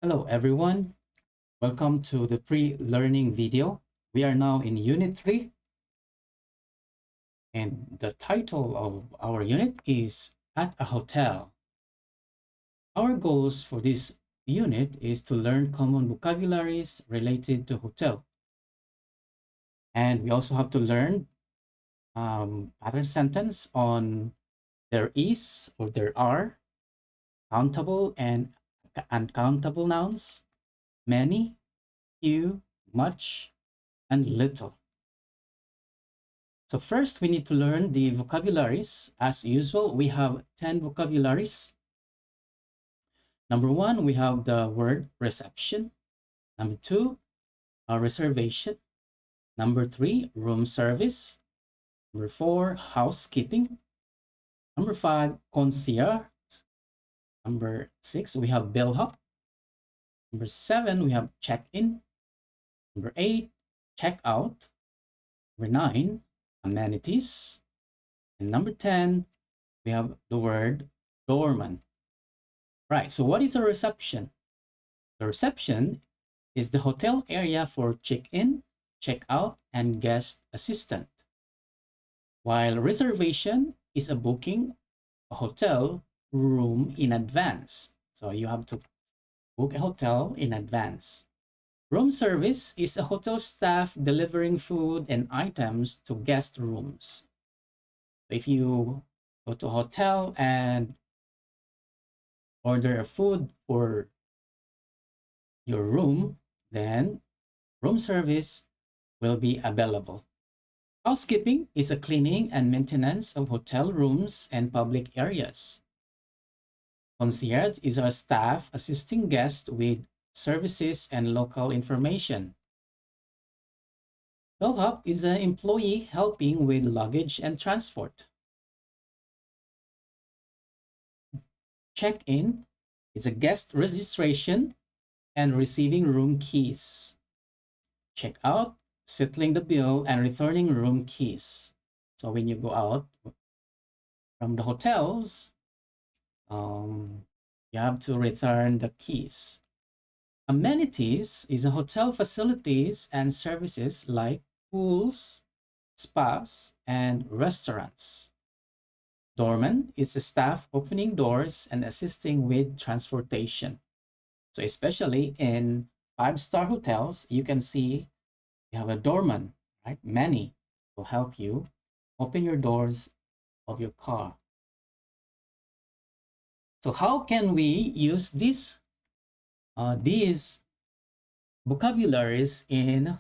Hello everyone, welcome to the free learning video. We are now in Unit 3 and the title of our unit is At a Hotel. Our goals for this unit is to learn common vocabularies related to hotel. And we also have to learn pattern sentence on there is or there are, countable and uncountable nouns, many, few, much, and little. So first, we need to learn the vocabularies. As usual, we have 10 vocabularies. Number one, we have the word reception. Number two, a reservation. Number three, room service. Number four, housekeeping. Number five, concierge. Number six, we have bellhop. Number seven, we have check-in. Number eight, check-out. Number nine, amenities. And number 10, we have the word doorman. Right, so what is a reception? The reception is the hotel area for check-in, check-out, and guest assistant. While reservation is a booking a hotel room in advance. So you have to book a hotel in advance. Room service is a hotel staff delivering food and items to guest rooms. If you go to a hotel and order a food for your room, then room service will be available. Housekeeping is a cleaning and maintenance of hotel rooms and public areas. Concierge is our staff assisting guests with services and local information. Bellhop is an employee helping with luggage and transport. Check-in is a guest registration and receiving room keys. Check-out, settling the bill and returning room keys. So when you go out from the hotels, you have to return the keys. Amenities is a hotel facilities and services like pools, spas, and restaurants. Doorman is a staff opening doors and assisting with transportation. So especially in five-star hotels, you can see you have a doorman, right? Many will help you open your doors of your car. So how can we use these vocabularies in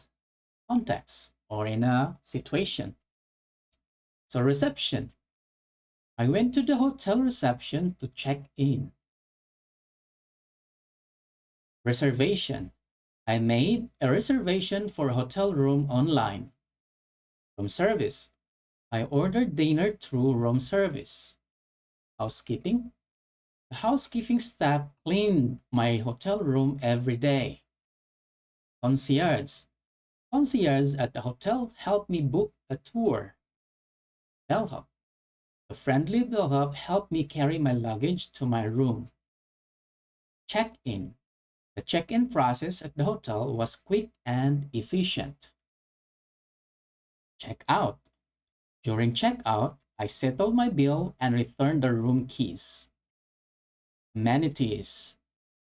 context or in a situation? So reception. I went to the hotel reception to check in. Reservation. I made a reservation for a hotel room online. Room service. I ordered dinner through room service. Housekeeping. The housekeeping staff cleaned my hotel room every day. Concierge. Concierge at the hotel helped me book a tour. Bellhop. The friendly bellhop helped me carry my luggage to my room. Check-in. The check-in process at the hotel was quick and efficient. Check-out. During check-out, I settled my bill and returned the room keys. Amenities.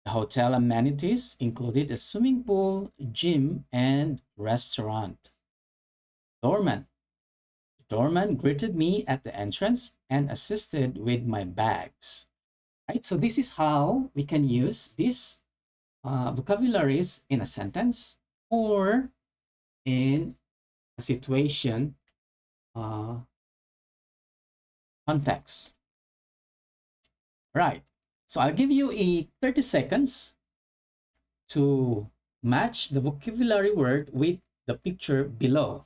The hotel amenities included a swimming pool, gym, and restaurant. Doorman. The doorman greeted me at the entrance and assisted with my bags. Right? So this is how we can use these vocabularies in a sentence or in a situation context. Right. So I'll give you a 30 seconds to match the vocabulary word with the picture below.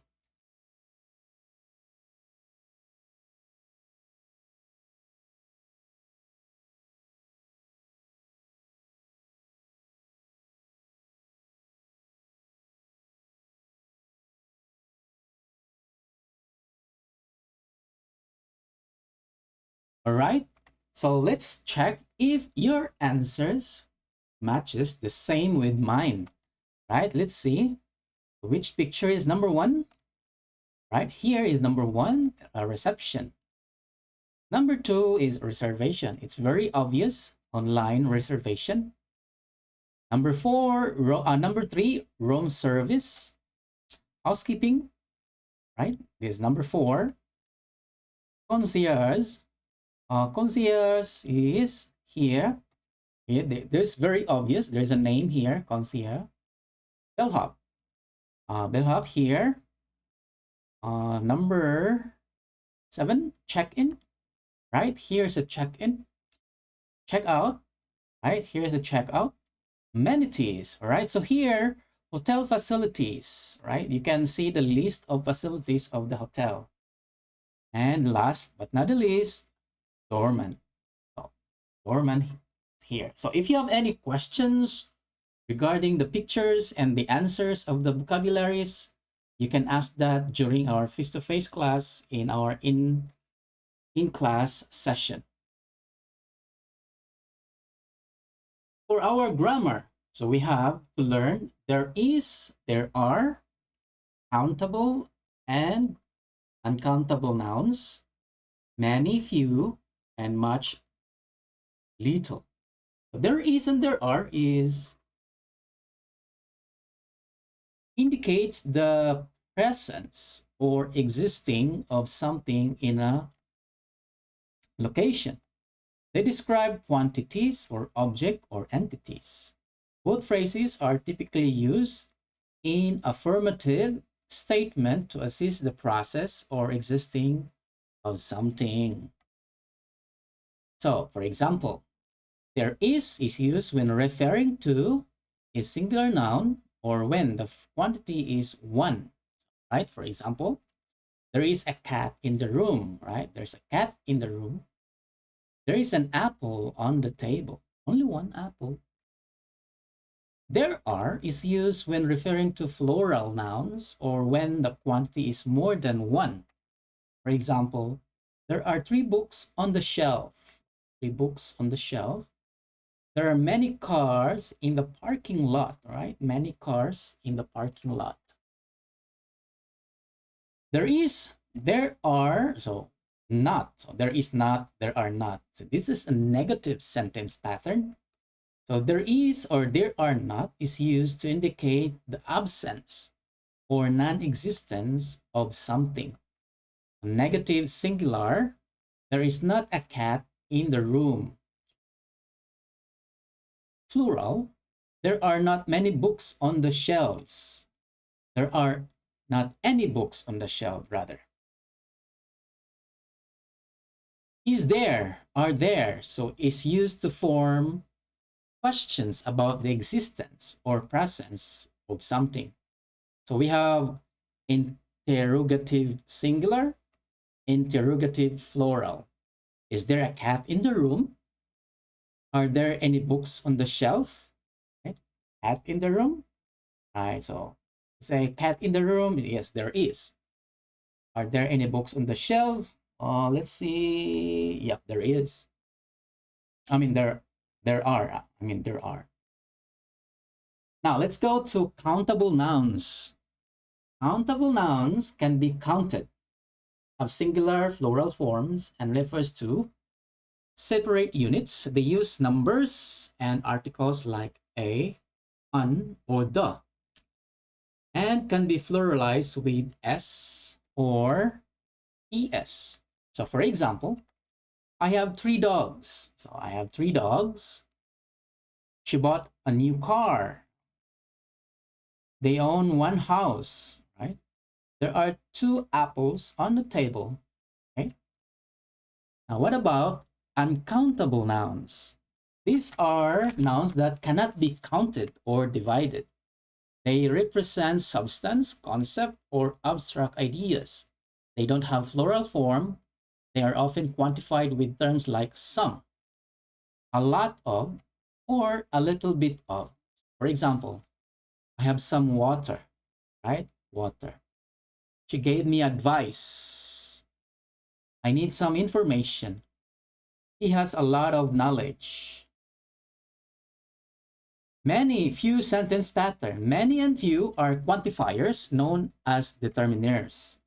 All right. So let's check if your answers matches the same with mine, right? Let's see which picture is number one. Right here is number one, a reception. Number two is reservation. It's very obvious, online reservation. Number number three, room service, housekeeping, right? This is number four. Concierge. Concierge is here. There's very obvious. There's a name here, concierge. Bellhop. Bellhop here. Number seven, check-in. Right, here's a check-in. Check-out. Right, here's a check-out. Amenities. All right, so here, hotel facilities. Right, you can see the list of facilities of the hotel. And last but not the least, doorman. So, doorman here. So if you have any questions regarding the pictures and the answers of the vocabularies, you can ask that during our face-to-face class in our in-class session. For our grammar, so we have to learn there is, there are, countable and uncountable nouns, many, few, and much, little. There is and there are is indicates the presence or existing of something in a location. They describe quantities or object or entities. Both phrases are typically used in affirmative statement to assist the process or existing of something. So, for example, there is used when referring to a singular noun or when the quantity is one, right? For example, there is a cat in the room, right? There's a cat in the room. There is an apple on the table. Only one apple. There are is used when referring to plural nouns or when the quantity is more than one. For example, there are 3 books on the shelf. 3 books on the shelf. There are many cars in the parking lot, right? Many cars in the parking lot. There are, so not. So there is not, there are not. So this is a negative sentence pattern. So there is or there are not is used to indicate the absence or non-existence of something. A negative singular, there is not a cat in the room. Plural, there are not many books on the shelves. There are not any books on the shelf, rather. Is there, are there, so is used to form questions about the existence or presence of something. So we have interrogative singular, interrogative plural. Is there a cat in the room? Are there any books on the shelf? Okay. Cat in the room? Right, so say cat in the room. Yes, there is. Are there any books on the shelf? Let's see. Yep, there is. I mean, there are. I mean, there are. Now, let's go to countable nouns. Countable nouns can be counted, have singular plural forms, and refers to separate units. They use numbers and articles like a, an, or the, and can be pluralized with s or es. So for example, I have 3 dogs. So I have 3 dogs. She bought a new car. They own 1 house, right? There are 2 apples on the table, okay? Now what about uncountable nouns? These are nouns that cannot be counted or divided. They represent substance, concept, or abstract ideas. They don't have plural form. They are often quantified with terms like some, a lot of, or a little bit of. For example, I have some water, right? Water. She gave me advice. I need some information. He has a lot of knowledge. Many, few sentence pattern. Many and few are quantifiers known as determiners.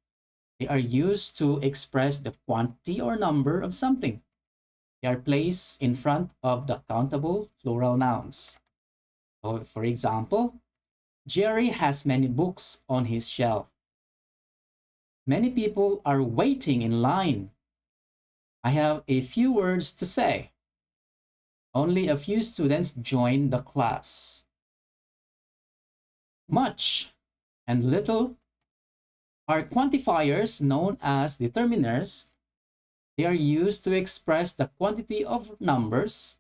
They are used to express the quantity or number of something. They are placed in front of the countable plural nouns. So, for example, Jerry has many books on his shelf. Many people are waiting in line. I have a few words to say. Only a few students join the class. Much and little are quantifiers known as determiners. They are used to express the quantity of numbers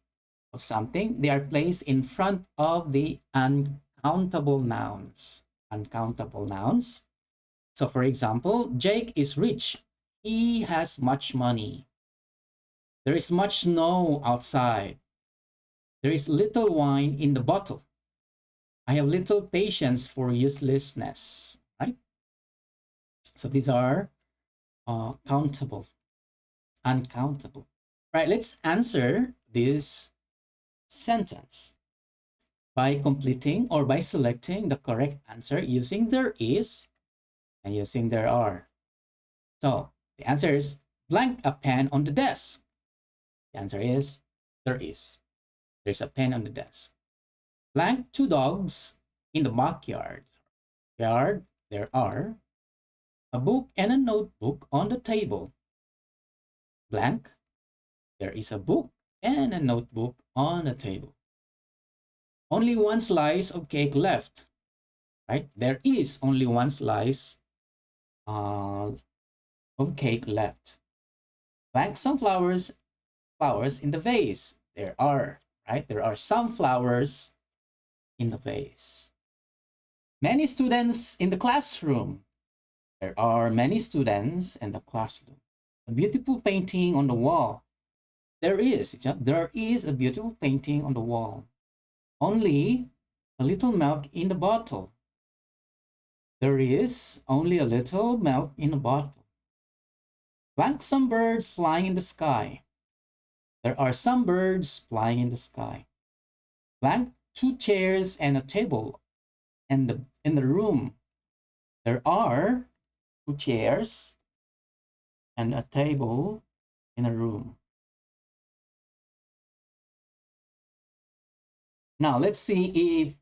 of something. They are placed in front of the uncountable nouns. Uncountable nouns. So, for example, Jake is rich. He has much money. There is much snow outside. There is little wine in the bottle. I have little patience for uselessness. Right? So these are countable, uncountable. Right? Let's answer this sentence by completing or by selecting the correct answer using there is and using there are. So the answer is blank a pen on the desk. The answer is there is. There's a pen on the desk. Blank two dogs in the backyard. Yard, there are a book and a notebook on the table. Blank, there is a book and a notebook on the table. Only one slice of cake left, right? There is only one slice of cake left. Blank some flowers in the vase. There are, right? There are some flowers in the vase. Many students in the classroom. There are many students in the classroom. A beautiful painting on the wall. There is a beautiful painting on the wall. Only a little milk in the bottle. There is only a little milk in the bottle. Blank some birds flying in the sky. There are some birds flying in the sky. Blank two chairs and a table in the room. There are two chairs and a table in a room. Now let's see if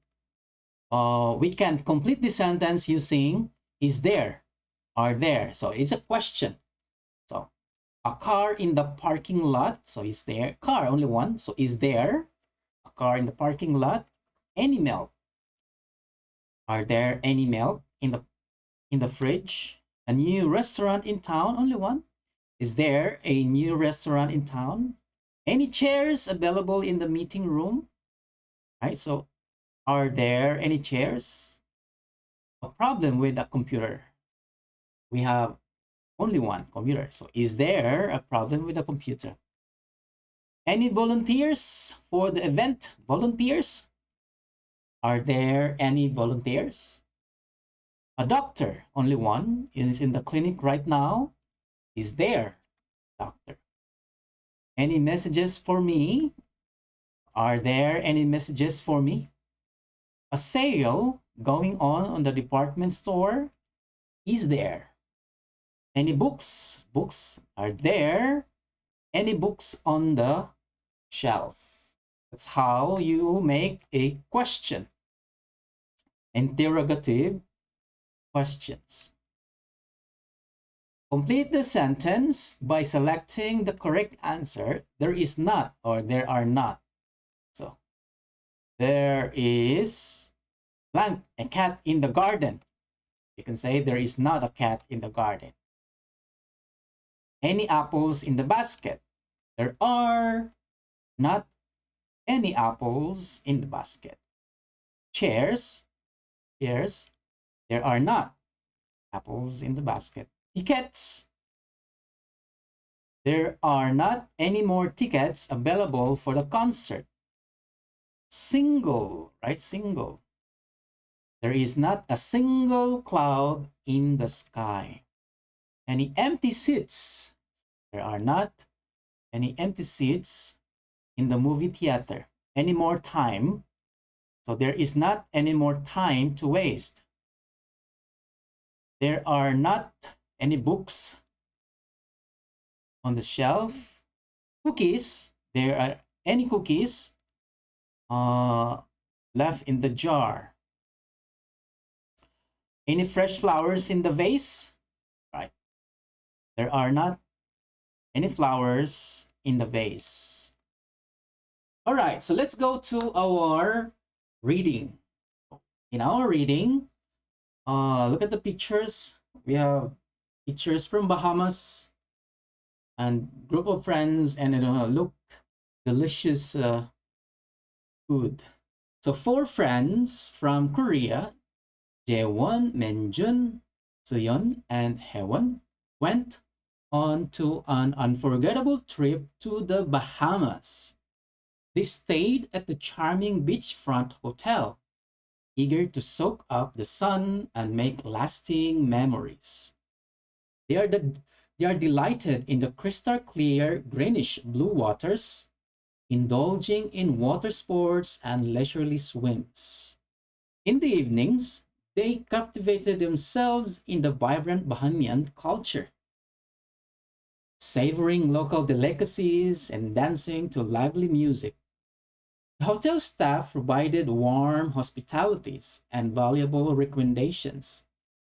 we can complete the sentence using is there, are there. So it's a question. So a car in the parking lot. So is there, car only one. So is there a car in the parking lot? Any milk? Are there any milk in the fridge? A new restaurant in town? Only one. Is there a new restaurant in town? Any chairs available in the meeting room? Right, so are there any chairs? A problem with a computer. We have only one computer. So is there a problem with a computer? Any volunteers for the event? Volunteers? Are there any volunteers? A doctor, only one, is in the clinic right now. Is there a doctor? Any messages for me? Are there any messages for me? A sale going on the department store? Is there? Any books? Books, are there any books on the shelf? That's how you make a question. Interrogative questions. Complete the sentence by selecting the correct answer. There is not or there are not. So, there is blank, a cat in the garden. You can say there is not a cat in the garden. Any apples in the basket? There are not any apples in the basket. Chairs, chairs, there are not apples in the basket. Tickets, there are not any more tickets available for the concert. Single, right? Single. There is not a single cloud in the sky. Any empty seats? There are not any empty seats in the movie theater. Any more time? So there is not any more time to waste. There are not any books on the shelf. Cookies, there are any cookies left in the jar. Any fresh flowers in the vase? Right. There are not any flowers in the vase. All right, so let's go to our reading. In our reading, look at the pictures. We have pictures from Bahamas and group of friends, and look, delicious food. So 4 friends from Korea, Jaewon, Menjun, Seon, and Haewon, went on to an unforgettable trip to the Bahamas. They stayed at the charming beachfront hotel, eager to soak up the sun and make lasting memories. They are delighted in the crystal clear greenish blue waters, indulging in water sports and leisurely swims. In the evenings, they captivated themselves in the vibrant Bahamian culture, savoring local delicacies and dancing to lively music. The hotel staff provided warm hospitalities and valuable recommendations,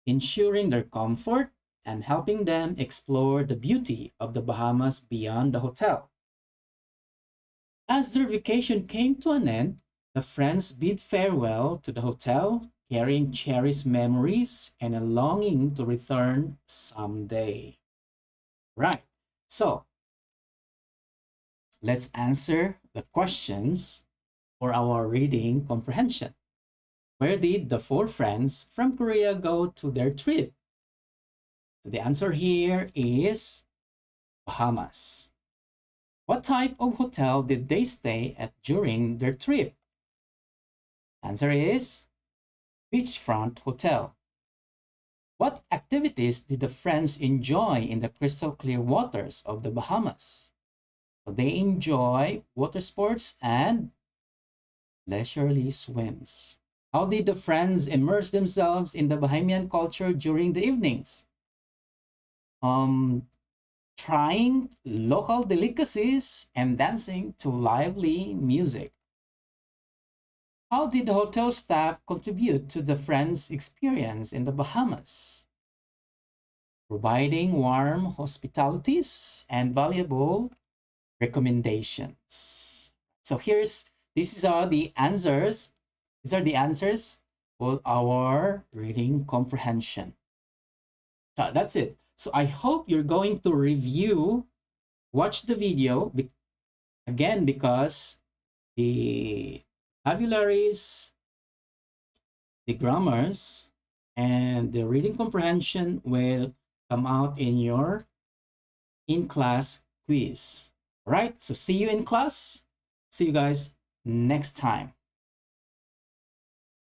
ensuring their comfort and helping them explore the beauty of the Bahamas beyond the hotel. As their vacation came to an end, the friends bid farewell to the hotel, carrying cherished memories and a longing to return someday. Right, so let's answer the questions for our reading comprehension. Where did the 4 friends from Korea go to their trip? So the answer here is Bahamas. What type of hotel did they stay at during their trip? Answer is beachfront hotel. What activities did the friends enjoy in the crystal clear waters of the Bahamas? So they enjoy water sports and leisurely swims. How did the friends immerse themselves in the Bahamian culture during the evenings? Trying local delicacies and dancing to lively music. How did the hotel staff contribute to the friends' experience in the Bahamas? Providing warm hospitalities and valuable recommendations. So these are the answers. These are the answers for our reading comprehension. So that's it. So I hope you're going to watch the video again, because the vocabularies, the grammars, and the reading comprehension will come out in your in-class quiz. All right, so see you in class. See you guys next time.